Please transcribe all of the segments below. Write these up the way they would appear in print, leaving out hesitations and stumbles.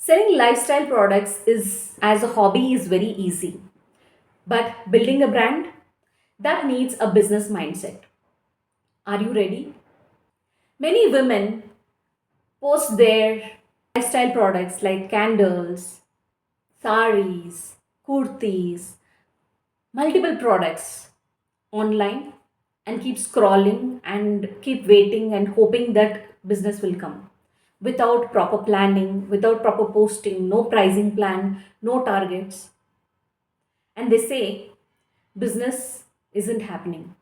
Selling lifestyle products is as a hobby is very easy, but building a brand that needs a business mindset. Are you ready? Many women post their lifestyle products like candles, saris, kurtis, multiple products online and keep scrolling and keep waiting and hoping that business will come without proper planning, without proper posting, no pricing plan, no targets. And they say business isn't happening.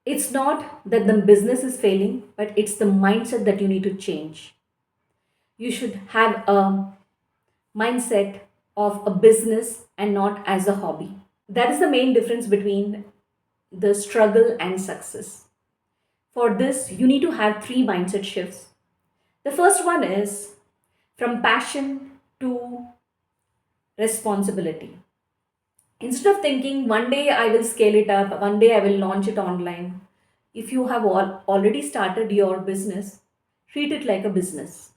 It's not that the business is failing, but it's the mindset that you need to change. You should have a mindset of a business and not as a hobby. That is the main difference between the struggle and success. For this, you need to have three mindset shifts. The first one is from passion to responsibility. Instead of thinking one day I will scale it up, one day I will launch it online, if you have already started your business, treat it like a business.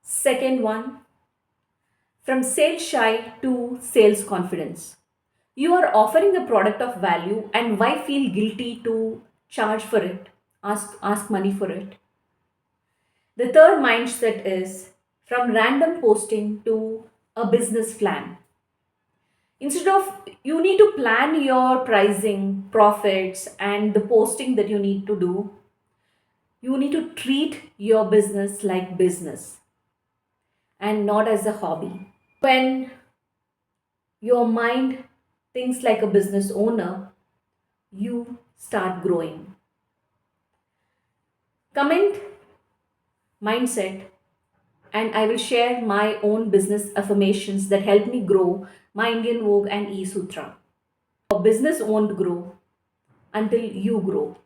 Second one, from sales shy to sales confidence. You are offering a product of value, and why feel guilty to charge for it? Ask money for it. The third mindset is from random posting to a business plan. Instead of you need to plan your pricing, profits, and the posting that you need to do, you need to treat your business like business and not as a hobby. When your mind thinks like a business owner, you start growing. Comment mindset, and I will share my own business affirmations that help me grow my Indian Vogue and E Sutra. Your business won't grow until you grow.